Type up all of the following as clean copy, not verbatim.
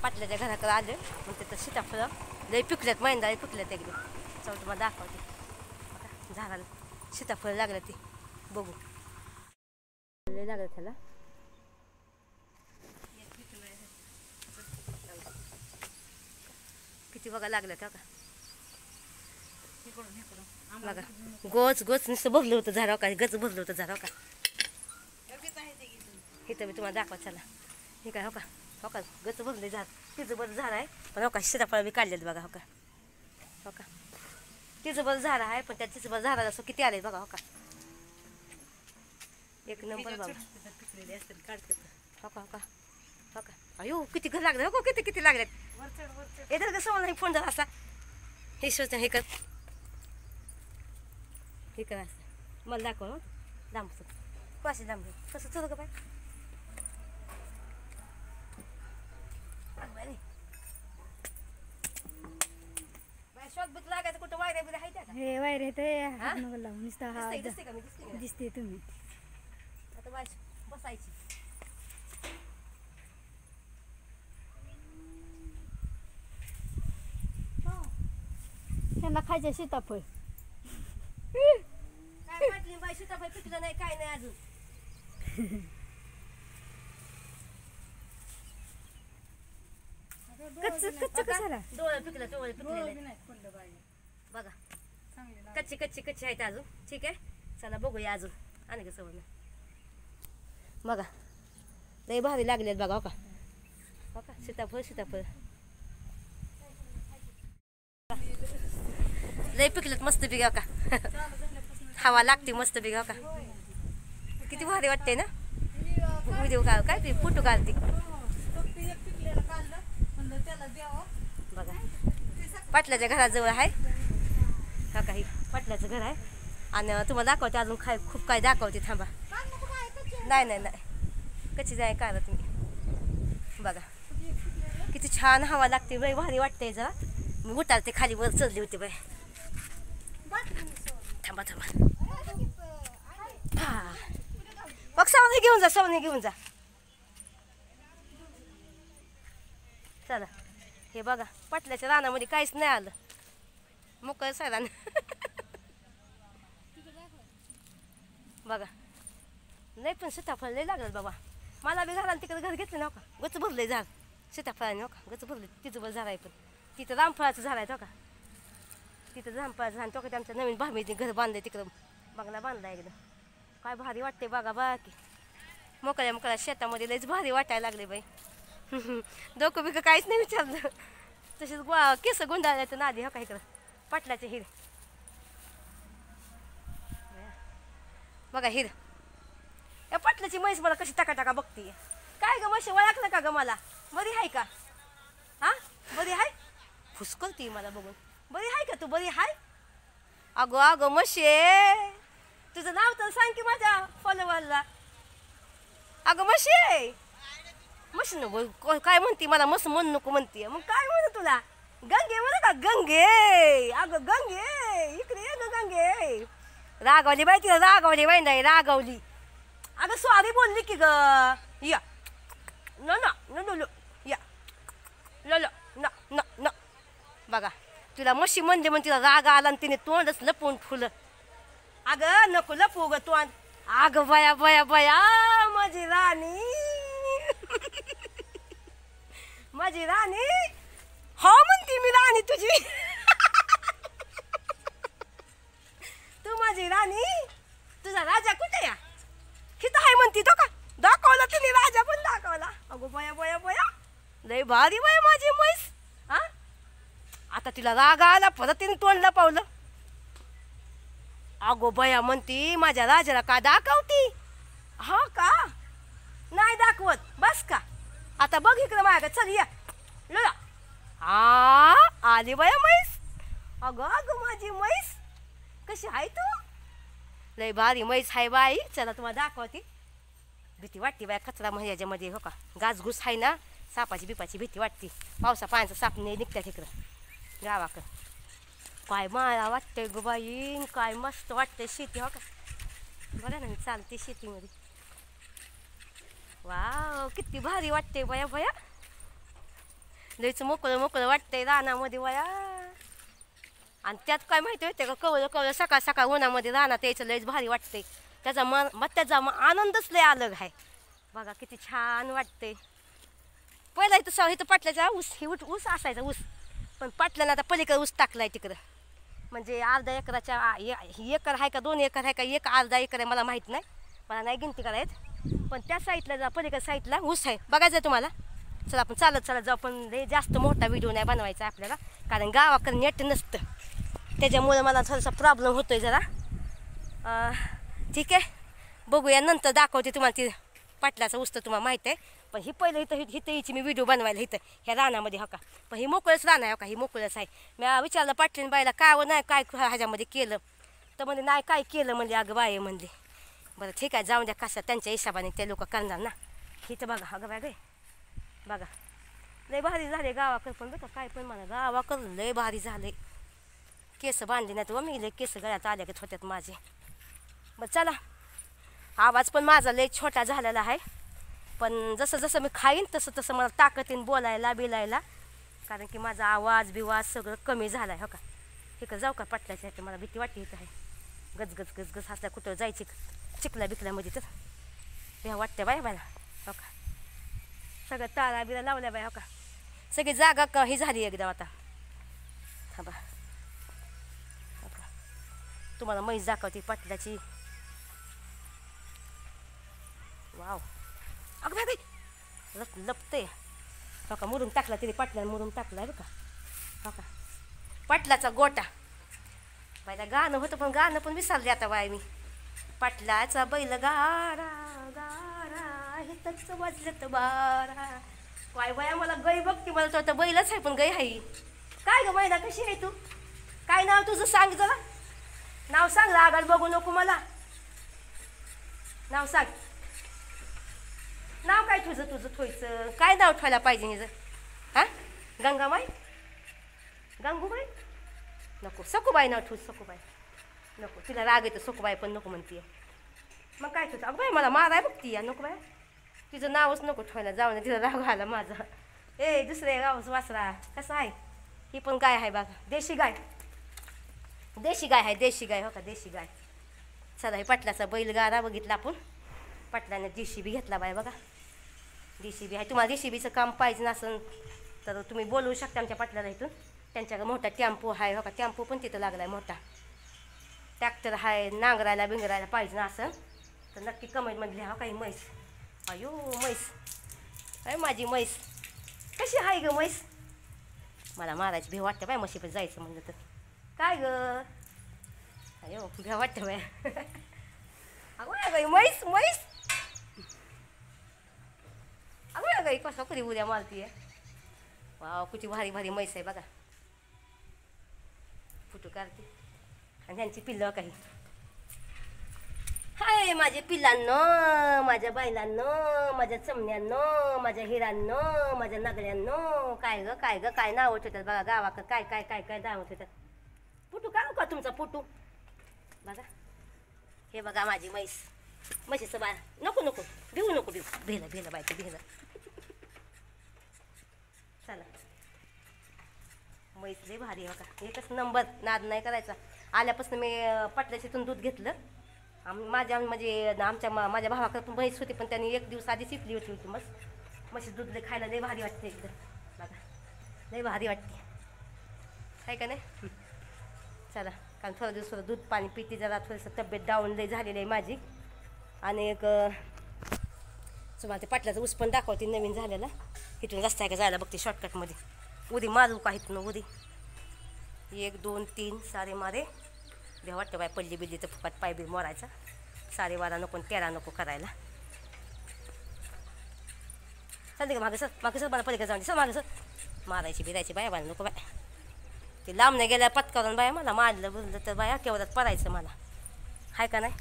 पाटल्याच्या घराकडे आले मग तिथं सीताफळं लई पिकल्यात मैंदाळी पिकल्यात एकदम चल तुम्हाला दाखवते बघा झाडाला सीताफळ लागलं ते बघू लई लागलं त्याला किती बघा लागलं का बघा गोच गोच नुसतं भरलं होतं झाडाव का गच भरलं होतं झाडाव का इथं मी तुम्हाला दाखवा चला हे काय हो का गच भरले झाड तिचं बरं झाड आहे पण हो का सीताफळ बी काढलेत बघा हो का तिचं बरं झाड आहे पण त्या तिचं बरं झाडाला असं किती आले बघा हो एक नंबर बाबा हो का अयो किती घर लागलं हो किती किती लागल्यात येतात कसं मला फोन झाला असा हे सोच हे कर असं मला दाखव हो दांब कशी दांब कसं चल का बाय शॉक लागायचं कुठं वायऱ्या बिऱ्या आहे त्या हे वायरे दिसते तुम्ही आता बाय बसायची त्यांना खायचं सीताफळ काय वाटली बाई सीताफळ पिकलं नाही काय नाही अजून डोळे पिकलं डोळे पिकलेले बघा कच्ची आहेत अजून ठीक आहे चला बघूया अजून आणि कसं होणार बघा लई भारी लागलेत बघा हो का सीताफळ लई पिकलेत मस्त पिका का हवा लागते मस्त पिका का किती भारी वाटते ना व्हिडिओ काय ते फोटो काढते बघा पाटल्याच्या घराजवळ आहे हा काही पाटल्याचं घर आहे आणि तुम्हाला दाखवते अजून खूप काय दाखवते थांबा नाही कशी जाय का तुम्ही बघा किती छान हवा लागते बाई भारी वाटते जरा मी उतारते खाली वर चढली होती बाई थांबा हा मग सावने घेऊन जा चला हे बघा पाटल्याच्या रानामध्ये काहीच नाही आलं मोकळ सरान बघा नाही पण सीताफळ लई लागलं बाबा मला बी घराला तिकडे घर घेतलं ना का गच भरलंय झाड सीताफळाने हो का गच भरले तिचं बरं झाड आहे पण तिथं रामफळाचं झाड आहे हो का तिथं रामफळाचं झाड तो का आमच्या नवीन भामीने घर बांधलंय तिकडं बंगला बांधला एकदम काय भारी वाटते बघा बाकी मोकळ्या शेतामध्ये लईच भारी वाटायला लागले बाई डोकं बिकं काहीच नाही विचारलं तसेच केस गुंडाळायचं नादी हो का इकडं पाटलाचे हिर बघा हिर या पाटलाची म्हैस मला कशी टाका बघते काय ग म्हशी ओळखलं का ग मला बरी आहे का हा बरी आहे फुसकलती मला बघून बरी आहे का तू बरी आहे अगो म्हशे तुझं नाव तर सांग की माझ्या फॉलोवरला अगं म्हशे मस्त नको काय म्हणते मला मस्त म्हण नको म्हणते मग काय म्हणू तुला गंगे म्हणू का गंगे अगं गंगे इकडे ये ग गंगे रागावली बाई तिला रागावली बाई नाही रागावली अगं सॉरी बोलली की ग या न या ल बघा तुला म्हशी म्हणले म्हणून तिला राग आला आणि तिने तोंडच लपवून फुलं अगं नको लपवू ग तोंड अगं बया माझी राणी माझी राणी हो म्हणती मी राणी तुझी तू माझी राणी तुझा राजा कुठे या किती आहे म्हणती तो का दाखवला तिने राजा पण दाखवला अगो बया लय भारी बाय माझी म्हैस हा आता तिला राग आला परत तिने तोंड लपवलं अगो बया म्हणती माझ्या राजाला का दाखवती हा का नाही दाखवत बस का आता बघ इकडं माझ्या चल या लला हा आली बया म्हैस अगं माझी म्हैस कशी आहे तू लय भारी म्हैस आहे बाई चला तुम्हाला दाखवते भीती वाटते बाय कचरा ह्याच्यामध्ये हो का घासघूस आहे ना सापाची बिपाची भीती वाटते पावसा पाण्याचा साप नाही निघतात इकडं गावाकडं काय मला वाटतंय ग बाई काय मस्त वाटतंय शेती हो का बघा ना मी चालते शेतीमध्ये वाव किती भारी वाटते बया लयच मोकळं मोकळं वाटतंय रानामध्ये वया. आणि त्यात काय माहिती होते का, कवळं कवळं सकाळ सकाळ उन्हामध्ये रानात यायचं लयच भारी वाटतंय. त्याचा आनंदच लय अलग आहे. बघा किती छान वाटतंय. पहिला इथं पाटल्याचा ऊस ऊस असायचा ऊस, पण पाटल्यानं आता पलीकडे ऊस टाकलाय तिकडं. म्हणजे अर्धा एकराच्या एकर आहे का 2 एकर आहे का एक अर्धा एकर आहे मला माहीत नाही, मला नाही गिनती करायत. पण त्या साईडला जा पलीकडे साईडला ऊस आहे, बघायचं आहे तुम्हाला. चला आपण चालत जाऊ, पण लय जास्त मोठा व्हिडिओ नाही बनवायचा आपल्याला, कारण गावाकडे नेट नसतं. त्याच्यामुळे मला थोडासा प्रॉब्लेम होतो आहे जरा. ठीक आहे, बघूया नंतर दाखवते तुम्हाला ती पाटलाचा ऊस तर तुम्हाला माहीत आहे. पण ही पहिलं इथं हिची मी व्हिडिओ बनवायला इथं ह्या रानामध्ये हो का. पण ही मोकळंच रान आहे हो का, ही मोकळंच आहे. मी विचारलं पाटलीन बाईला काय नाही काय ह्याच्यामध्ये केलं, तर म्हणजे नाही काय केलं म्हणजे अगं बाई म्हणली. बरं ठीक आहे जाऊन द्या, कसं त्यांच्या हिशोबाने ते लोक करणार ना. इथं बघा अगं बाय गे, बघा लय भारी झाले गावाकडं. पण बघा काय पण म्हणा, गावाकडं लय भारी झाले. केस बांधले नाही तर मी लय केस गळ्यात आल्या की होत्यात माझे. बरं चला, आवाज पण माझा लय छोटा झालेला आहे. पण जसं जसं मी खाईन तसं तसं मला ताकद येईन बोलायला बिलायला, कारण की माझा आवाज बिवाज सगळं कमी झाला आहे हो का. इकडं जाऊ का पाटल्याच्या इथं, मला भीती वाटते इथं आहे. गजगज गजगज हसल्या कुठं जायची चिखला बिकल्यामध्ये तर भ्या वाटते बाय मला हो का. सगळं तारा बिरा लावल्या बाय हो का. सगळी जागा ही झाली एकदम आता. थांबा हो का, तुम्हाला म्हैस दाखवते पाटल्याची. वाव अगं बाई लपते हो का. मुरुम टाकला तरी पाटल्यानं मुरुम टाकला आहे बरं का हो का. पाटलाचा गोटा बायला गाणं होतं, पण गाणं पण विसरले आता बाय मी. पाटलाचा बैल गारा गारा हितच वाजलत बारा. काय बाया मला गाई बघते, मला तर आता बैलच आहे पण गाई आहे. काय ग बायला कशी आहे तू, काय नाव तुझं सांग जरा, नाव सांग. आगाड बघू नको मला, नाव सांग. नाव काय तुझं थोयचं काय नाव ठेवायला पाहिजे हिचं. हां गंगाबाई गंगूबाई नको, सखूबाई नाव ठेवू. सखूबाई नको, तिला राग येतो. सखूबाई पण नको म्हणते. मग काय ठेवतं अगं बाई, मला माराय बघती या. नको बाय, तिचं नावच नको ठेवायला, जाऊ ना तिला राग आला माझा. ए दुसरे गावच वासरा कसं आहे. ही पण गाय आहे बघा, देशी गाय. देशी गाय आहे, देशी गाय हो का, देशी गाय. चला हे पाटलाचा बैलगाडा बघितला आपण. पाटलाने JCB घेतला बाय बघा. JCB आहे. तुम्हाला JCBचं काम पाहिजे नसेल तर तुम्ही बोलवू शकता आमच्या पाटलाला इथून. त्यांच्याकडे मोठा टेम्पो आहे हो का, टेम्पो पण तिथं लागला आहे मोठा. ट्रॅक्टर आहे, नांगरायला बिंगरायला पाहिजे असं तर नक्की कमेंटमध्ये लिहा. काही म्हैस, अयो म्हैस काय माझी म्हैस कशी आहे ग म्हैस. मला मारायची भीव वाटतं बाय म्हशीकडे जायचं म्हणलं तर. काय ग अयो भीव वाटतं बाय. अगं बाई म्हैस म्हैस, अगं गाई कसं कधी उद्या मारती आहे. वाव किती भारी भारी म्हैस आहे बघा. फोटो काढते आणि त्यांची पिल्लं काही. हाय माझे पिल्लांनो, माझ्या बैलांनो, माझ्या चमण्यांनो, माझ्या हिरांनो, माझ्या नगड्यांनो. काय ग काय ग काय नाव ठेवतात बघा गावाकडं, काय काय काय काय नाव ठेवतात. फोटो काढू का तुमचा फोटो बघा. हे बघा माझी म्हैस, म्हशीचं बाळ. नको नको भिवू नको भिवू, भेला भेला बायचं भेला. चला म्हैस लय भारी आहे का, एकच नंबर. नाद नाही करायचा. आल्यापासून मी पाटल्याशीतून दूध घेतलं. माझ्या म्हणजे माझ्या भावाकडे पण म्हैस होती, पण त्यांनी 1 दिवस आधी शिकली होती म्हशी. दूध लय खायला लय भारी वाटते एकदम बघा, लय भारी वाटते काय का नाही. चला कारण थोडं दिवस दूध पाणी पिते, जरा थोडंसं तब्येत डाऊन लय झालेली आहे माझी. आणि एक तुम्हाला ते पाटल्याचा ऊस पण दाखवते नवीन झालेला. इथून रस्ता आहे का जायला बघते शॉर्टकटमध्ये. उदी मारू का इथून उदी 1 2 3 सारे मारे. भ्या वाटतं बाय पडली बिल्ली तर फुकाट पाय बी मोरायचा. सारे वारा नको 13 नको करायला. सांगते का मागे सर मला पलीकडे जाऊन सर मागे सर. मारायची बिरायची बाया बाया नको बाय. ते लांब नाही गेल्या पत्कारून बाया मला मारलं बुजलं तर बाया केवढ्यात पडायचं मला. हाय का नाही.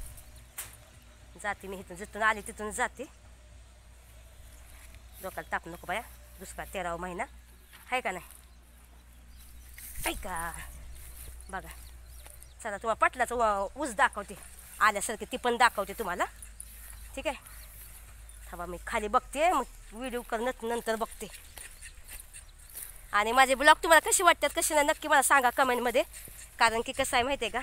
जाते मी इथून जिथून आली तिथून जाते. डोक्याला ताप नको बाया, दुष्काळ 13वा महिना आहे का नाही. ऐका बघा चला तुम्हाला पाटलाचं ऊस दाखवते आल्यासारखे, ती पण दाखवते तुम्हाला. ठीक आहे थांबा मी खाली बघते, मग व्हिडिओ करणं नंतर बघते. आणि माझे ब्लॉग तुम्हाला कसे वाटतात कसे नाही नक्की मला सांगा कमेंटमध्ये. कारण की कसं आहे माहिती आहे का,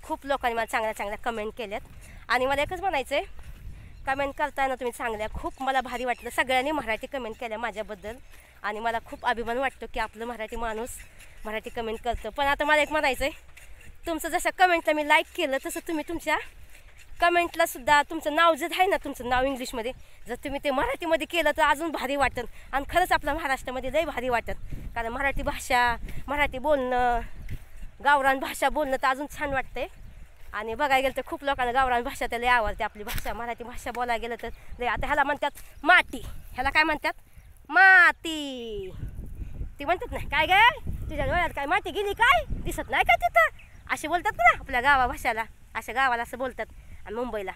खूप लोकांनी मला चांगल्या चांगल्या कमेंट केल्यात. आणि मला एकच म्हणायचं आहे, कमेंट करताना तुम्ही चांगल्या खूप मला भारी वाटलं. सगळ्यांनी मराठी कमेंट केल्या माझ्याबद्दल आणि मला खूप अभिमान वाटतो की आपलं मराठी माणूस मराठी कमेंट करतं. पण आता मला एक म्हणायचं आहे, तुमचं जसं कमेंटला मी लाईक केलं तसं तुम्ही तुमच्या कमेंटला सुद्धा तुमचं नाव जर आहे ना, तुमचं नाव इंग्लिशमध्ये जर तुम्ही ते मराठीमध्ये केलं तर अजून भारी वाटतं. आणि खरंच आपल्या महाराष्ट्रामध्ये लई भारी वाटतं. कारण मराठी भाषा, मराठी बोलणं, गावरान भाषा बोलणं तर अजून छान वाटते. आणि बघायला गेलं तर खूप लोकांना गावरान भाषा तर लई आवडते. आपली भाषा मराठी भाषा बोलायला गेलं तर लई. आता ह्याला म्हणतात माती, ह्याला काय म्हणतात माती. ती म्हणतात ना काय गे तुझ्या डोळ्यात काय माती गेली काय दिसत नाही का तिथं, असे बोलतात ना आपल्या गावा भाषाला. अशा गावाला असं बोलतात. आणि मुंबईला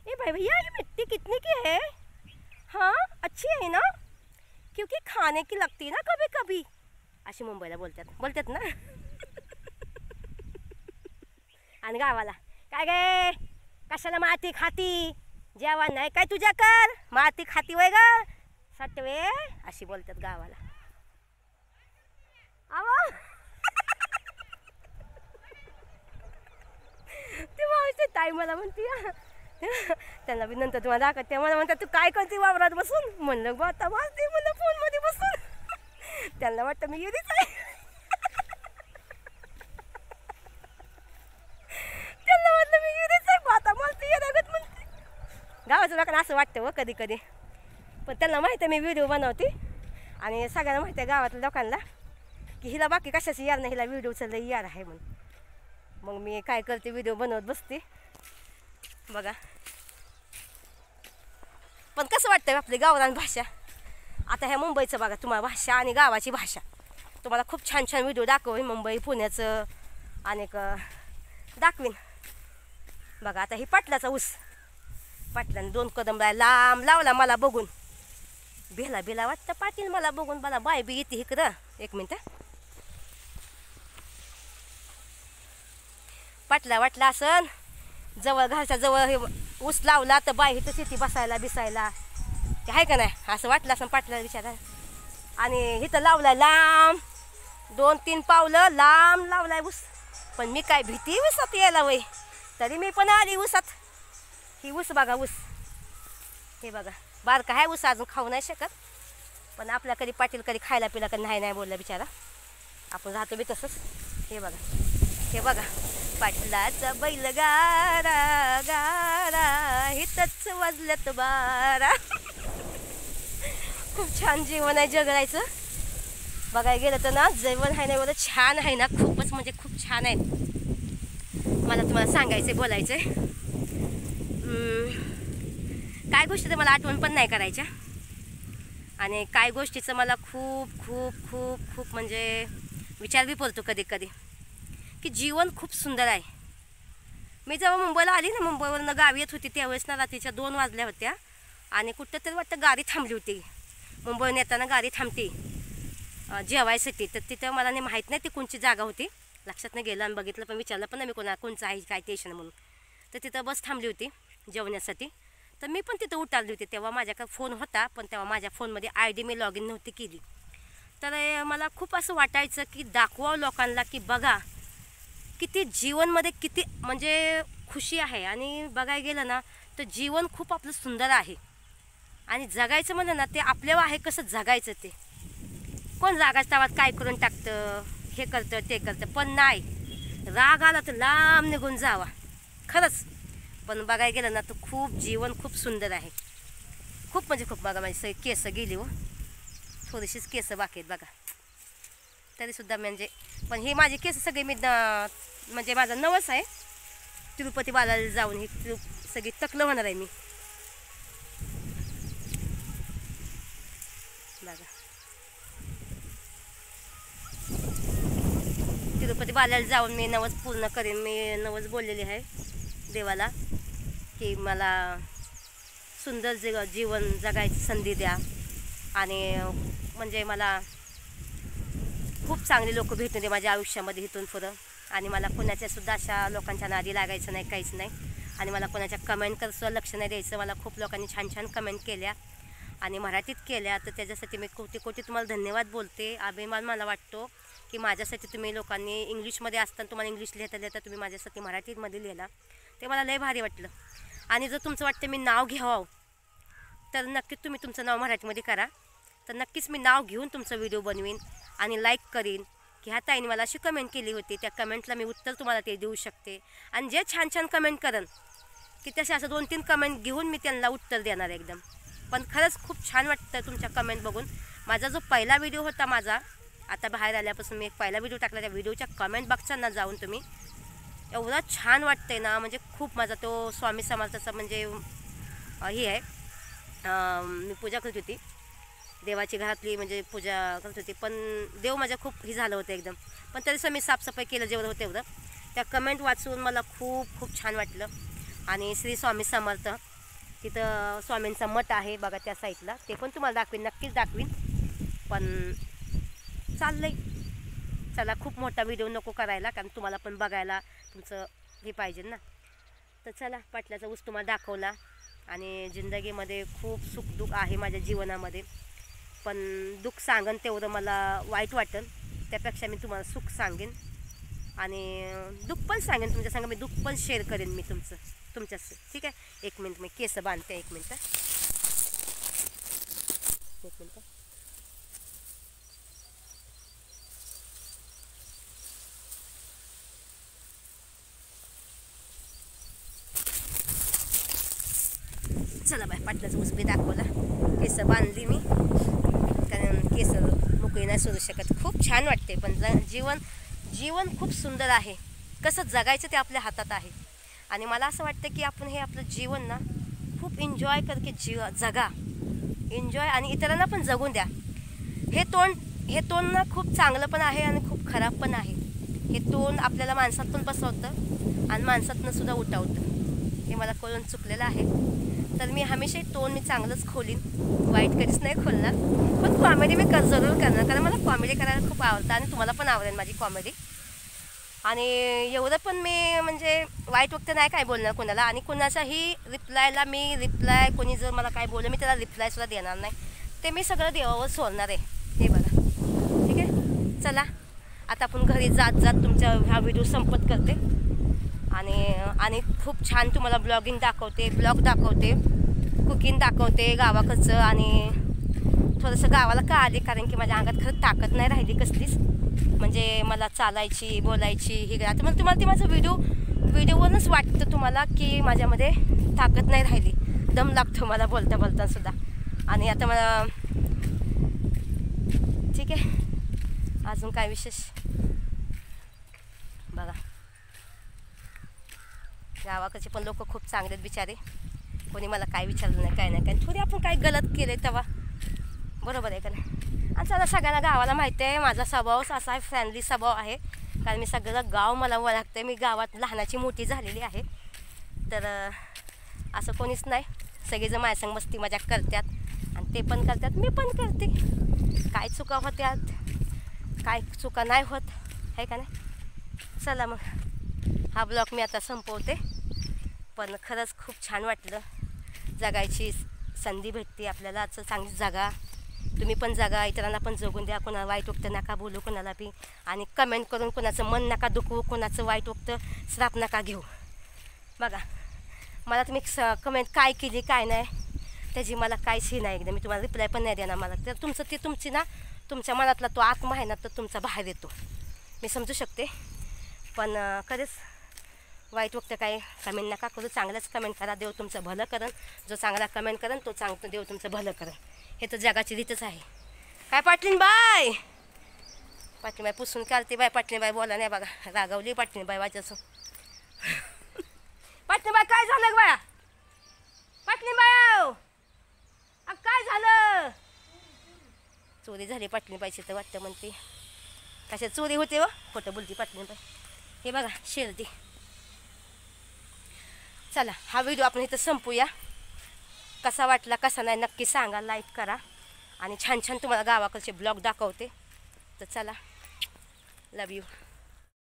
ए भाई भैया ये मिट्टी कितने की है, हाँ अच्छी है ना, क्योंकि खाने की लगती ना कभी कभी, अशी मुंबईला बोलतात ना. आणि गावाला काय गे कशाला माती खाती, जेवण नाही काय तुझ्या कर, माती खाती वय ग सटवे, अशी बोलतात गावाला. आवा ते मावशी ताई मला म्हणते त्यांना बी नंतर तुम्हाला दाखवत. ते मला म्हणतात तू काय करते वावरात बसून. म्हणलं बा आता वाजते म्हणलं फोनमध्ये बसून. त्यांना वाटतं मी येरीच आहे. त्यांना वाटलं मी येरीच आहे, आता मला ते येण्यागत म्हणते. गावाचं लोकांना असं वाटतं व कधी कधी. पण त्यांना माहिती आहे मी व्हिडिओ बनवते आणि सगळ्यांना माहिती आहे गावातल्या लोकांना की हिला बाकी कशाची यार नाही, हिला व्हिडिओचं लई यार आहे म्हणून. मग मी काय करते व्हिडिओ बनवत बसते बघा. पण कसं वाटतं आपली गावरान भाषा. आता ह्या मुंबईचं बघा तुम्हाला भाषा आणि गावाची भाषा तुम्हाला खूप छान छान व्हिडिओ दाखवेन. मुंबई पुण्याचं अनेक दाखवीन बघा. आता ही पाटलाचा ऊस, पाटलाने 2 कदम लांब लावला मला बघून. बेला वाटतं पाटील मला बघून. मला बाय बी येते इकडं. एक मिनटं. पाटला वाटला असन जवळ घरच्या जवळ हे ऊस लावला तर बाई इथं शेती बसायला बिसायला ते आहे का नाही असं वाटलं असं पाटला विचारा. आणि इथं लावलाय लांब 2-3 पावलं लांब लावलाय ऊस. पण मी काय भीती ऊसात यायला वय, तरी मी पण आली ऊसात. ही ऊस बघा, ऊस हे बघा बारका आहे ऊस, अजून खाऊ नाही शकत. पण आपल्या कधी पाटील कधी खायला पिला कधी नाही बोलला बिचारा. आपण राहतो बी तसंच. हे बघा पाटलाचा बैल गारा गारा हितच वाजल्यात बारा. खूप छान जेवण आहे जगरायचं. बघायला गेलं तर ना जेवण आहे ना एवढं छान आहे ना, खूपच म्हणजे खूप छान आहे. मला तुम्हाला सांगायचं आहे बोलायचं आहे. काय गोष्टी तर मला आठवण पण नाही करायच्या आणि काय गोष्टीचं मला खूप खूप खूप खूप म्हणजे विचार बी पडतो कधी कधी की जीवन खूप सुंदर आहे. मी जेव्हा मुंबईला आली ना, मुंबईवरनं गावी येत होती त्यावेळेस ना रात्रीच्या 2 वाजल्या होत्या आणि कुठं तरी वाटतं गाडी थांबली होती. मुंबईहून येताना गाडी थांबते जेवायसाठी. तर तिथं मला नाही माहीत नाही ती कोणची जागा होती, लक्षात नाही गेलं. आणि बघितलं पण विचारलं पण नाही मी कोणचं आहे काय स्टेशन म्हणून. तर तिथं बस थांबली होती जेवण्यासाठी. तर मी पण तिथं उतरली होती. तेव्हा माझ्याकडे फोन होता पण तेव्हा माझ्या फोनमध्ये ID मी लॉग इन नव्हती केली. तर मला खूप असं वाटायचं की दाखवावं लोकांना की बघा किती जीवनमध्ये किती म्हणजे खुशी आहे. आणि बघायला गेलं ना तर जीवन खूप आपलं सुंदर आहे. आणि जगायचं म्हणलं ना ते आपल्यावर आहे कसं जगायचं. ते कोण रागाच्या तावात काय करून टाकतं, हे करतं ते करतं. पण नाही, राग आला तर लांब निघून जावा खरंच. पण बघायला गेलं ना तर खूप जीवन खूप सुंदर आहे. खूप म्हणजे खूप. बघा माझी सगळी केस गेली हो, थोडीशीच केस बाकी आहेत बघा तरीसुद्धा. म्हणजे पण हे माझे केस सगळे मी म्हणजे माझा नवस आहे तिरुपती बालाजीला जाऊन ही सगळी टकलं होणार आहे मी बघा. तिरुपती बालाजीला जाऊन मी नवस पूर्ण करेन. मी नवस बोललेली आहे देवाला की मला सुंदर जीवन जगायची संधी द्या. आणि म्हणजे मला खूप चांगले लोक भेटून दे माझ्या आयुष्यामध्ये इथून पुढं. आणि मला कोणाच्या सुद्धा अशा लोकांच्या नादी लागायचं नाही, काहीच नाही. आणि मला कोणाच्या कमेंटकडे सुद्धा लक्ष नाही द्यायचं. मला खूप लोकांनी छान छान कमेंट केल्या आणि मराठीत केल्या, तर त्याच्यासाठी मी कोटी कोटी तुम्हाला धन्यवाद बोलते. अभिमान मला वाटतो की माझ्यासाठी तुम्ही लोकांनी इंग्लिशमध्ये असताना तुम्हाला इंग्लिश लिहिता लिहिता तुम्ही माझ्यासाठी मराठीमध्ये लिहिला, ते मला लय भारी वाटलं. आणि जर तुमचं वाटतं मी नाव घ्यावं, तर नक्कीच तुम्ही तुमचं नाव मराठीमध्ये करा. तर नक्कीच मी नाव घेऊन तुमचा व्हिडिओ बनवीन आणि लाईक करीन की ह्या ताईने मला अशी कमेंट केली होती, त्या कमेंटला मी उत्तर तुम्हाला ते देऊ शकते. आणि जे छान छान कमेंट करन की तसे असं 2-3 कमेंट घेऊन मी त्यांना उत्तर देणार एकदम. पण खरंच खूप छान वाटतं तुमच्या कमेंट बघून. माझा जो पहिला व्हिडिओ होता माझा, आता बाहेर आल्यापासून मी एक पहिला व्हिडिओ टाकला, त्या व्हिडिओच्या कमेंट बघताना जाऊन तुम्ही, एवढा छान वाटतंय ना, म्हणजे खूप माझा तो स्वामी समर्थाचा म्हणजे हे आहे. मी पूजा करत होती देवाची, घरातली म्हणजे पूजा करत होती, पण देव माझ्या खूप हे झालं होतं एकदम. पण तरीसुद्धा मी साफसफाई केलं जेवढं होतं तेवढं. त्या कमेंट वाचून मला खूप खूप छान वाटलं. आणि श्री स्वामी समर्थ, तिथं स्वामींचा मठ आहे बघा त्या साईडला, ते पण तुम्हाला दाखवीन, नक्कीच दाखवीन. पण चाललंय, चला खूप मोठा व्हिडिओ नको करायला, कारण तुम्हाला पण बघायला तुमचं हे पाहिजे ना. तर चला, पाटलाचा ऊस तुम्हाला दाखवला. आणि जिंदगीमध्ये खूप सुखदुःख आहे माझ्या जीवनामध्ये, पण दुःख सांगन तेवढं मला वाईट वाटेल, त्यापेक्षा मी तुम्हाला सुख सांगेन आणि दुःख पण सांगेन तुमच्या संग. मी दुःख पण शेअर करेन मी तुमच्याशी, ठीक आहे. 1 मिनिट मी केस बांधते, 1 मिनिट. चला बाय, पाटलाचा ऊस बी दाखवला, केस बांधली मी, कारण केस मोकळी नाही सोडू शकत. खूप छान वाटते, पण जीवन खूप सुंदर आहे. कसं जगायचं ते आपल्या हातात आहे. आणि मला असं वाटतं की आपण हे आपलं जीवन ना खूप एन्जॉय करके जगा, एन्जॉय, आणि इतरांना पण जगून द्या. हे तोंड ना खूप चांगलं पण आहे आणि खूप खराब पण आहे. हे तोंड आपल्याला माणसात पण बसवतं आणि माणसातनं सुद्धा उठवतं. हे मला कळून चुकलेलं आहे. तर मी हमेशा तोंड मी चांगलंच खोलीन, वाईट कधीच नाही खोलणार. पण कॉमेडी मी जरूर करणार, कारण मला कॉमेडी करायला खूप आवडतं आणि तुम्हाला पण आवडेल माझी कॉमेडी. आणि एवढं पण मी म्हणजे वाईट वक्त नाही काय बोलणार कोणाला, आणि कोणाच्याही रिप्लाय कोणी जर मला काय बोललं मी त्याला रिप्लायसुद्धा देणार नाही. ते मी सगळं देवावर सोडणार आहे, हे बघा, ठीक आहे. चला आता आपण घरी जात तुमचा हा व्हिडिओ संपत करते. आणि खूप छान तुम्हाला ब्लॉग दाखवते, कुकिंग दाखवते गावाकडचं. आणि थोडंसं गावाला का आले, कारण की माझ्या अंगात खरंच ताकद नाही राहिली कसलीच, म्हणजे मला चालायची, बोलायची ही. आता मला तुम्हाला ते माझं व्हिडिओवरूनच वाटतं तुम्हाला की माझ्यामध्ये ताकद नाही राहिली, दम लागतो मला बोलता सुद्धा. आणि आता मला ठीक आहे, अजून काय विशेष बघा. गावाकडचे पण लोक खूप चांगले आहेत बिचारे, कोणी मला काय विचारलं नाही, काय नाही. थोडी आपण काय गलत केलं तेव्हा, बरोबर आहे का नाही. आणि चला, सगळ्यांना गावाला माहिती आहे माझा स्वभाव असा आहे, फ्रेंडली स्वभाव आहे, कारण मी सगळं गाव मला ओळखते. मी गावात लहानाची मोठी झालेली आहे, तर असं कोणीच नाही. सगळेजण माझ्यासंग मस्ती मजाक करतात आणि ते पण करतात, मी पण करते. काय चुका होत्यात, काय चुका नाही होत, आहे का नाही. चला मग हा ब्लॉग मी आता संपवते. पण खरंच खूप छान वाटलं, जगायची संधी भेटते आपल्याला, असं चांगली जगा. तुम्ही पण जगा, इतरांना पण जगून द्या. कोणाला वाईट वक्त नका बोलू कोणाला बी, आणि कमेंट करून कोणाचं मन नका दुखवू, कोणाचं वाईट वक्त श्राप नका घेऊ. बघा, मला तुम्ही कमेंट काय केली काय नाही त्याची मला काहीच ही नाही, एकदा मी तुम्हाला रिप्लाय पण नाही देणार. मला तर तुमची ना तुमच्या मनातला तो आत्मा आहे ना, तर तुमचा बाहेर येतो, मी समजू शकते. पण कधीच वाईट वक्त काय कमेंट नका करू, चांगलंच कमेंट करा. देव तुमचं भलं करेन, जो चांगला कमेंट करेन तो देव तुमचं भलं करेन. हे तर जगाची रीतच आहे. काय पाटलीनबाई पुसून काढते बाय. पाटलीनबाई बोला नाही बघा, रागावली पाटलीनबाई वाचायचं. पाटलीनबाई काय झालं बाया, पाटलीनबाई काय झालं. चोरी झाली पाटलीनबाईची तर वाटतं म्हणते. कशा चोरी होते व, खोटं बोलती पाटलीनबाई. हे बघा शेरती. चला हा व्हिडिओ आपण इथं संपूया. कसा वाटला कसा नाही नक्की सांगा, लाईक करा. आणि छान छान तुम्हाला गावाकडचे ब्लॉग दाखवते. तर चला, लव यू.